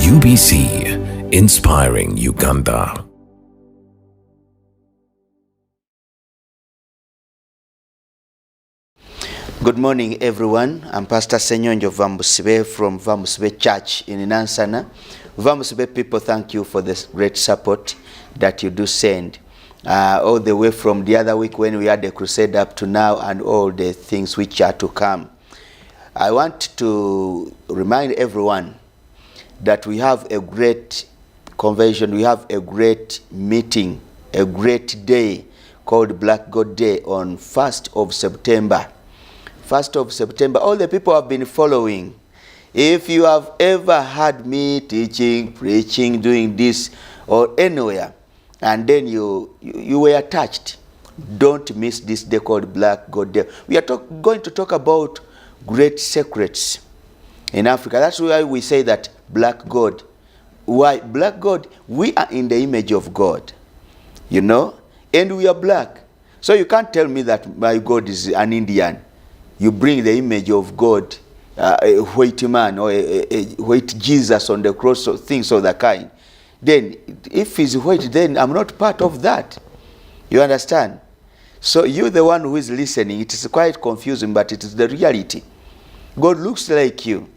UBC, inspiring Uganda. Good morning, everyone. I'm Pastor SSENYONJO VAMUBUSIBE from VAMUBUSIBE Church in NANSANA. VAMUBUSIBE people, thank you for this great support that you do send. All the way from the other week when we had the crusade up to now and all the things which are to come. I want to remind everyone that we have a great convention, we have a great meeting, a great day called Black God Day on 1st of September. 1st of September, all the people have been following. If you have ever heard me teaching, preaching, doing this or anywhere, and then you were touched, don't miss this day called Black God Day. We are going to talk about great secrets in Africa. That's why we say that Black God. Why? Black God, we are in the image of God, you know, and we are black. So you can't tell me that my God is an Indian. You bring the image of God, a white man or a white Jesus on the cross, or things of that kind. Then, if he's white, then I'm not part of that. You understand? So you, the one who is listening, it is quite confusing, but it is the reality. God looks like you.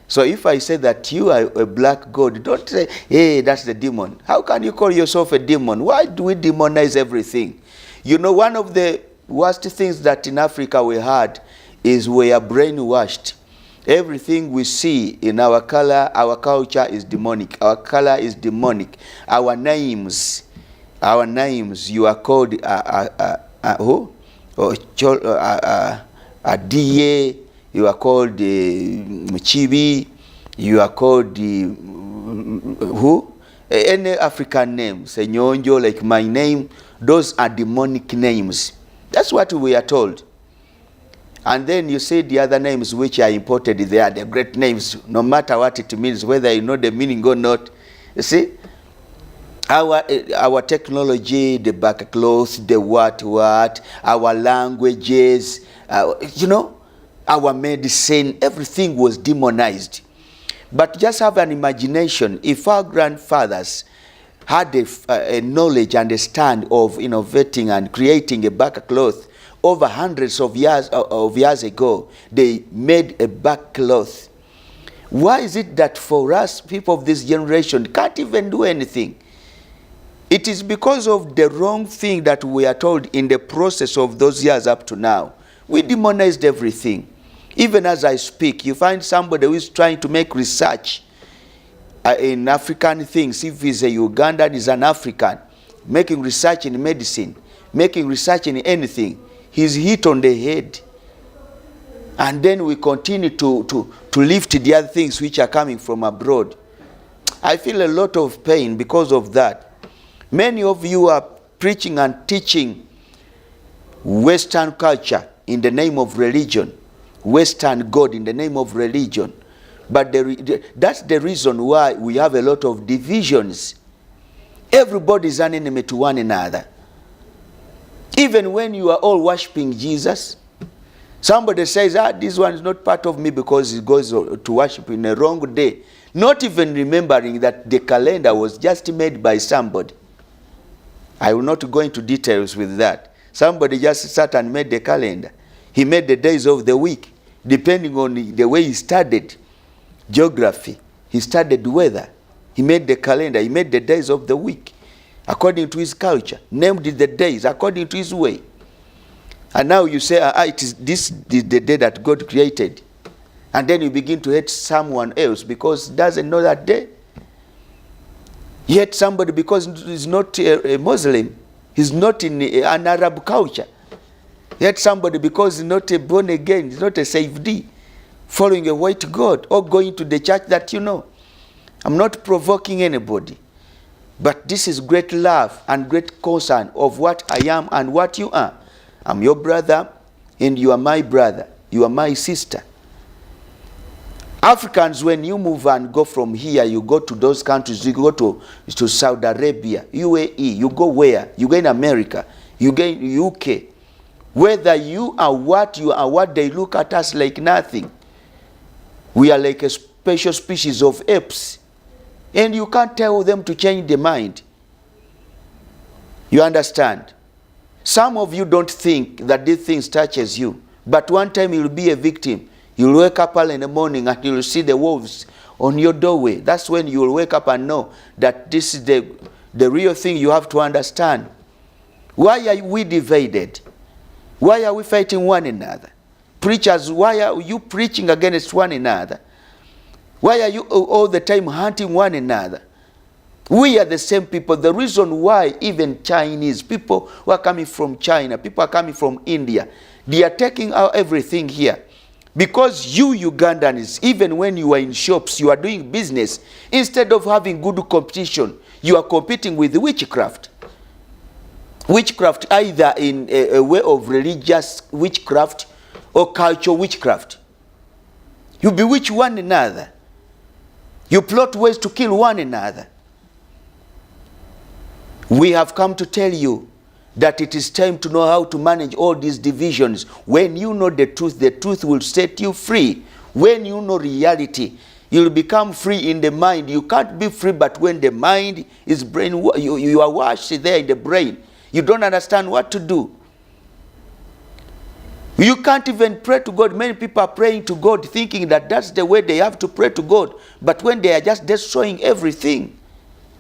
So if I say that you are a black God, don't say, hey, that's the demon. How can you call yourself a demon? Why do we demonize everything? You know, one of the worst things that in Africa we had is we are brainwashed. Everything we see in our color, our culture is demonic. Our color is demonic. Our names, you are called who? DA, you are called Mchibi, you are called who? Any African name, SSENYONJO, like my name, those are demonic names. That's what we are told. And then you say the other names which are imported, they are the great names, no matter what it means, whether you know the meaning or not. You see, our technology, the back clothes, the what, our languages, you know, our medicine, everything was demonized. But just have an imagination. If our grandfathers had a knowledge and a stand of innovating and creating a back cloth, over hundreds of years ago, they made a back cloth. Why is it that for us, people of this generation, can't even do anything? It is because of the wrong thing that we are told in the process of those years up to now. We demonized everything. Even as I speak, you find somebody who is trying to make research in African things. If he's a Ugandan, he's an African, making research in medicine, making research in anything. He's hit on the head. And then we continue to lift the other things which are coming from abroad. I feel a lot of pain because of that. Many of you are preaching and teaching Western culture in the name of religion. Western God in the name of religion. But that's the reason why we have a lot of divisions. Everybody is an enemy to one another. Even when you are all worshiping Jesus, somebody says, this one is not part of me because he goes to worship in a wrong day. Not even remembering that the calendar was just made by somebody. I will not go into details with that. Somebody just sat and made the calendar. He made the days of the week, depending on the way he studied geography. He studied weather. He made the calendar. He made the days of the week according to his culture, named the days according to his way. And now you say, this is the day that God created. And then you begin to hate someone else because he doesn't know that day. Yet somebody, because he's not a Muslim, he's not in an Arab culture. Yet somebody, because he's not a born again, he's not a saved, following a white God or going to the church that you know. I'm not provoking anybody. But this is great love and great concern of what I am and what you are. I'm your brother and you are my brother. You are my sister. Africans, when you move and go from here, you go to those countries, you go to Saudi Arabia, UAE, you go where? You go in America, you go in UK. Whether you are what they look at us like nothing. We are like a special species of apes. And you can't tell them to change their mind. You understand? Some of you don't think that these things touches you. But one time you'll be a victim. You'll wake up early in the morning and you'll see the wolves on your doorway. That's when you'll wake up and know that this is the real thing you have to understand. Why are we divided? Why are we fighting one another? Preachers, why are you preaching against one another? Why are you all the time hunting one another? We are the same people. The reason why even Chinese people who are coming from China, people are coming from India, they are taking out everything here. Because you Ugandans, even when you are in shops, you are doing business, instead of having good competition, you are competing with witchcraft. Witchcraft either in a way of religious witchcraft or cultural witchcraft. You bewitch one another. You plot ways to kill one another. We have come to tell you that it is time to know how to manage all these divisions. When you know the truth will set you free. When you know reality, you'll become free in the mind. You can't be free but when the mind is you are washed there in the brain. You don't understand what to do. You can't even pray to God. Many people are praying to God thinking that that's the way they have to pray to God. But when they are just destroying everything.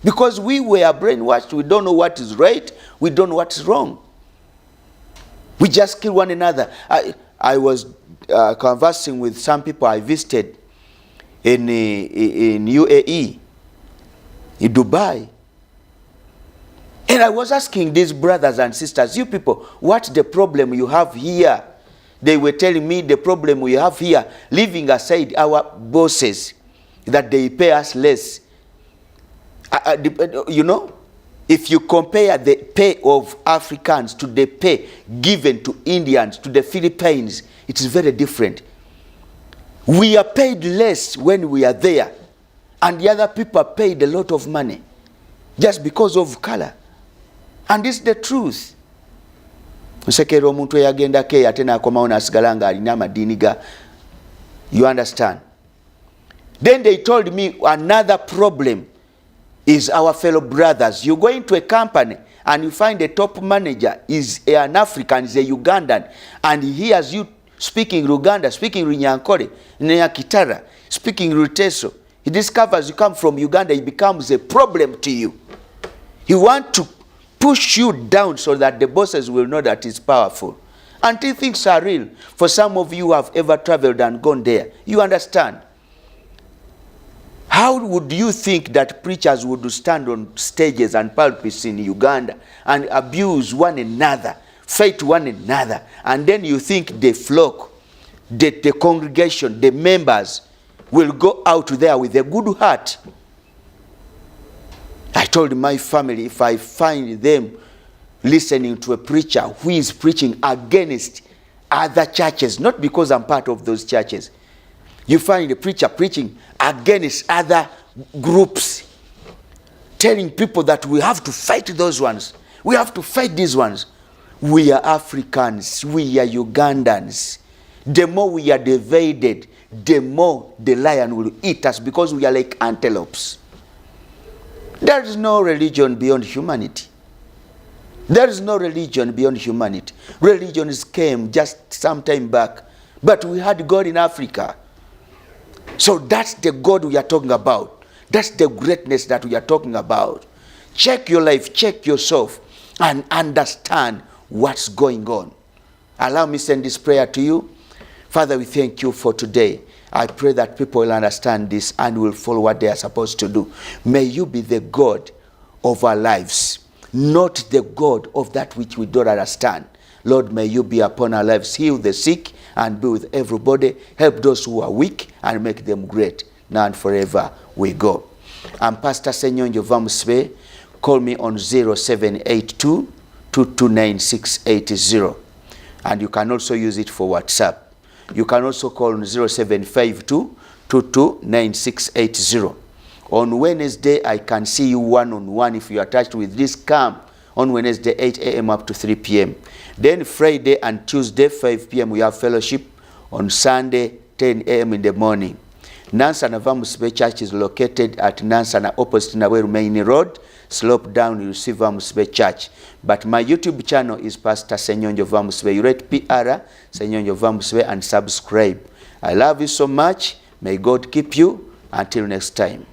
Because we were brainwashed, we don't know what is right, we don't know what is wrong. We just kill one another. I was conversing with some people I visited in UAE, in Dubai. And I was asking these brothers and sisters, you people, what's the problem you have here? They were telling me the problem we have here, leaving aside our bosses, that they pay us less. You know, if you compare the pay of Africans to the pay given to Indians, to the Philippines, it is very different. We are paid less when we are there, and the other people are paid a lot of money just because of color. And it's the truth. You understand? Then they told me another problem is our fellow brothers. You go into a company and you find the top manager is an African, is a Ugandan, and he hears you speaking Luganda, speaking Runyankore, Nyakitara, speaking Ruteso. He discovers you come from Uganda, it becomes a problem to you. He wants to push you down so that the bosses will know that he's powerful. Until things are real. For some of you who have ever traveled and gone there, you understand. How would you think that preachers would stand on stages and pulpits in Uganda and abuse one another, fight one another, and then you think the flock, the congregation, the members will go out there with a good heart? I told my family, if I find them listening to a preacher who is preaching against other churches, not because I'm part of those churches, you find the preacher preaching against other groups, telling people that we have to fight those ones, we have to fight these ones. We are Africans, we are Ugandans. The more we are divided, the more the lion will eat us, because we are like antelopes. There is no religion beyond humanity. There is no religion beyond humanity. Religions came just some time back, but we had God in Africa. So that's the God we are talking about. That's the greatness that we are talking about. Check your life, check yourself, and understand what's going on. Allow me to send this prayer to you. Father, we thank you for today. I pray that people will understand this and will follow what they are supposed to do. May you be the God of our lives, not the God of that which we don't understand. Lord, may you be upon our lives. Heal the sick and be with everybody. Help those who are weak and make them great. Now and forever we go. I'm Pastor SSENYONJO VAMUBUSIBE. Call me on 0782 229680. And you can also use it for WhatsApp. You can also call on 0752 229680. On Wednesday, I can see you one-on-one if you are attached with this camp. On Wednesday, 8 a.m. up to 3 p.m. Then Friday and Tuesday, 5 p.m. we have fellowship. On Sunday, 10 a.m. in the morning. NANSANA VAMUBUSIBE Church is located at NANSANA opposite Naweru Main Road. Slope down, you see VAMUBUSIBE Church. But my YouTube channel is Pastor SSENYONJO VAMUBUSIBE. You write PR SSENYONJO VAMUBUSIBE and subscribe. I love you so much. May God keep you. Until next time.